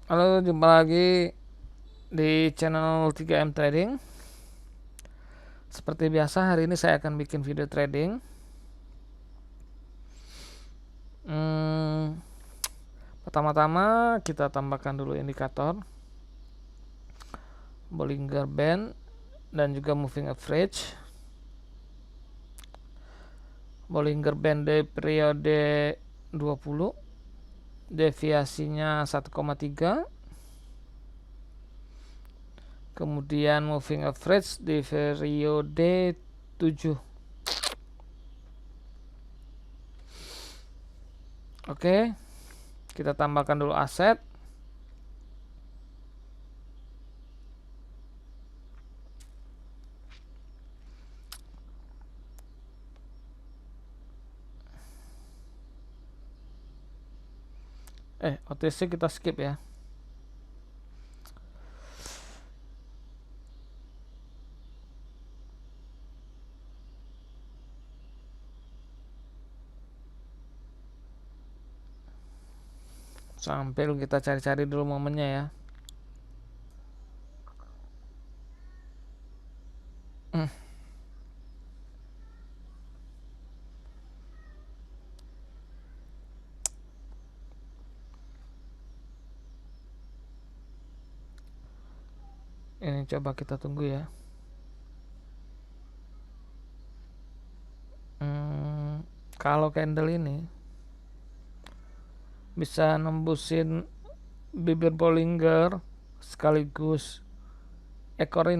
Halo, jumpa lagi di channel 3M Trading. Seperti biasa, hari ini saya akan bikin video trading. Hmm, Pertama-tama kita tambahkan dulu indikator Bollinger Band dan juga moving average. Bollinger Band di periode 20, deviasinya 1,3. Kemudian moving average di periode 7. Oke, kita tambahkan dulu aset. OTC kita skip ya. Sambil kita cari-cari dulu momennya ya. Ini coba kita tunggu ya. Kalau candle ini bisa nembusin bibir Bollinger sekaligus ekor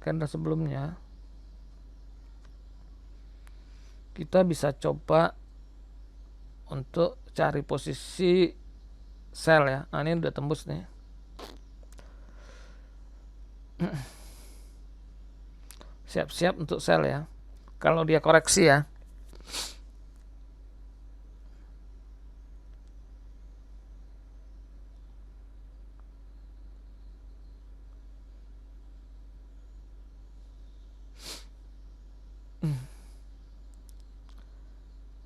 candle sebelumnya, kita bisa coba untuk cari posisi sell ya. Nah, ini udah tembus nih. Siap-siap untuk sell ya. Kalau dia koreksi ya.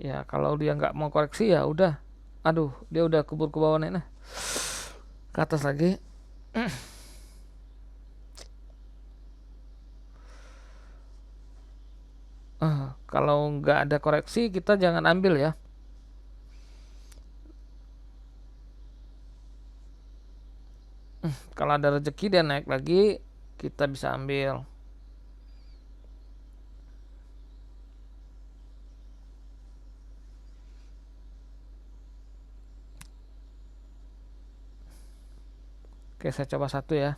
Ya kalau dia nggak mau koreksi ya udah. Aduh, dia udah kebur ke bawah nih. Nah, ke atas lagi. Kalau nggak ada koreksi kita jangan ambil ya. Kalau ada rezeki dia naik lagi, kita bisa ambil. Oke, saya coba satu ya.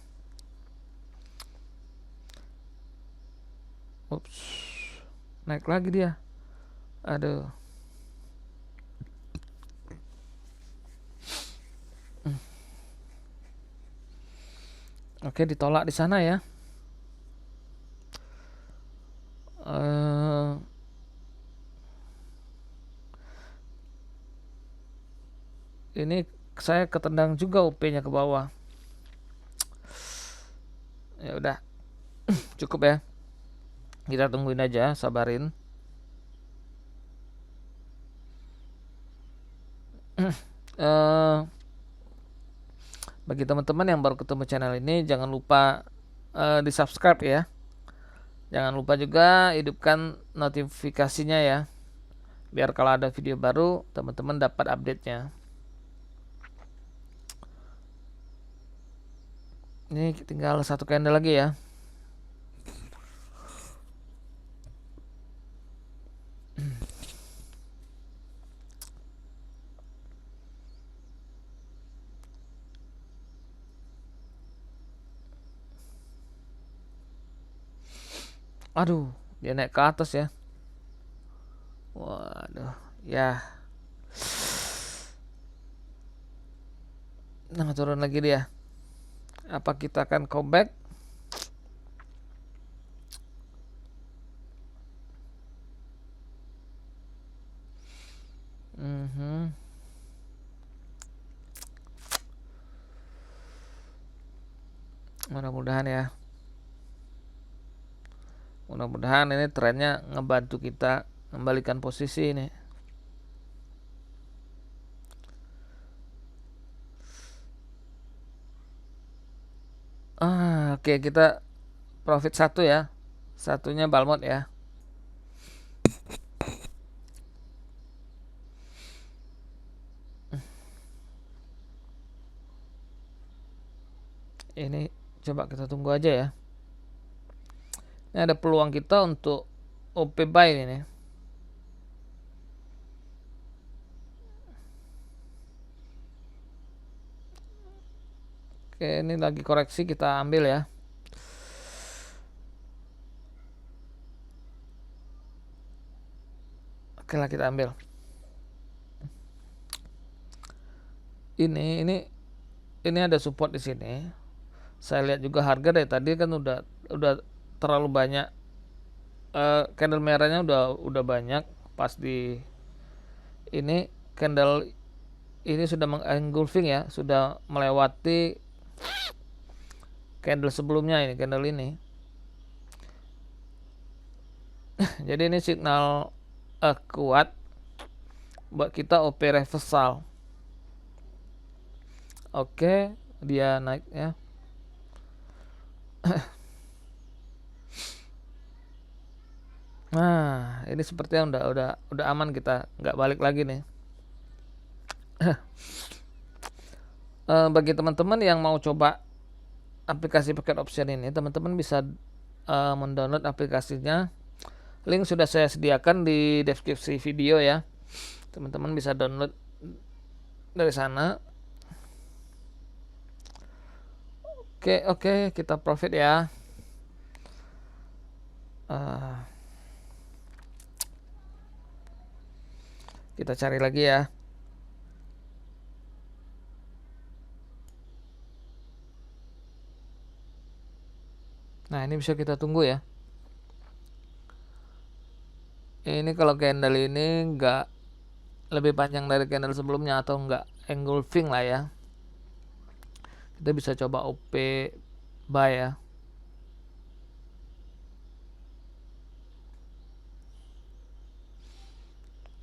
Ups, naik lagi dia. Aduh. Oke, ditolak di sana ya. Ini saya ketendang juga UP-nya ke bawah. Ya udah, cukup ya. Kita tungguin aja, sabarin. Bagi teman-teman yang baru ketemu channel ini, jangan lupa di subscribe ya. Jangan lupa juga hidupkan notifikasinya ya, biar kalau ada video baru teman-teman dapat update-nya. Ini tinggal satu candle lagi ya. Aduh, dia naik ke atas ya. Waduh, ya. Nah, turun lagi dia. Apa kita akan comeback? Mudah-mudahan ya. Mudah-mudahan ini trennya ngebantu kita kembalikan posisi ini. Oke, kita profit satu ya, satunya Balmod ya. Ini coba kita tunggu aja ya. Ini ada peluang kita untuk OP buy ini. Oke, ini lagi koreksi, kita ambil ya. Oke lah, kita ambil. Ini ada support di sini. Saya lihat juga harga dari tadi kan udah terlalu banyak, candle merahnya udah banyak. Pas di ini candle ini sudah mengengulfing ya, sudah melewati candle sebelumnya, ini candle ini. Jadi ini signal kuat buat kita OP reversal. Oke, dia naik ya. Nah, ini sepertinya udah aman, kita nggak balik lagi nih. Bagi teman-teman yang mau coba aplikasi paket option ini, teman-teman bisa mendownload aplikasinya. Link sudah saya sediakan di deskripsi video ya. Teman-teman bisa download dari sana. Oke, kita profit ya. Kita cari lagi ya. Nah, ini bisa kita tunggu ya. Ini kalau candle ini nggak lebih panjang dari candle sebelumnya atau nggak engulfing lah ya, kita bisa coba OP buy ya.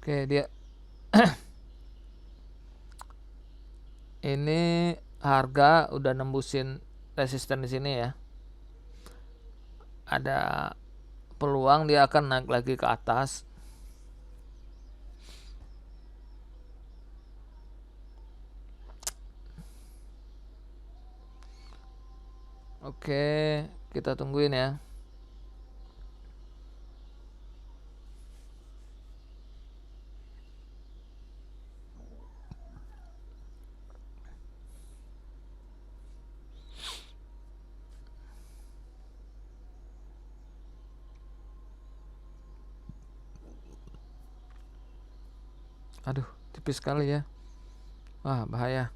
Oke, dia ini harga udah nembusin resisten di sini ya. Ada peluang dia akan naik lagi ke atas. Oke, kita tungguin ya. Aduh, tipis sekali ya. Wah, bahaya.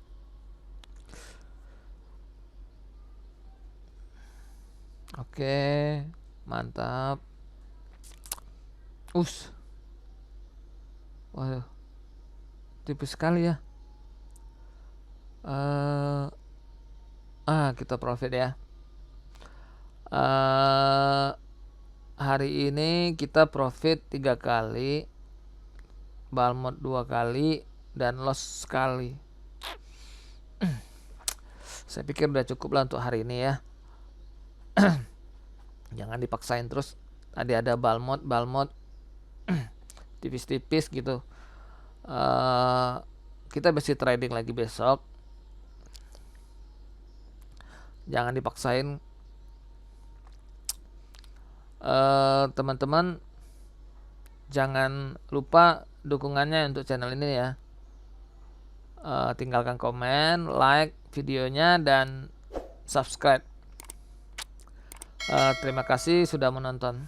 Oke, mantap. Waduh, tipis sekali ya. Kita profit ya. Hari ini kita profit 3 kali, Balmod 2 kali, dan loss sekali. Saya pikir udah cukup lah untuk hari ini ya. Jangan dipaksain terus. Tadi ada Balmod tipis-tipis gitu. Kita bisa trading lagi besok. Jangan dipaksain. Teman-teman jangan lupa dukungannya untuk channel ini ya. Tinggalkan komen, like videonya, dan subscribe. Terima kasih sudah menonton.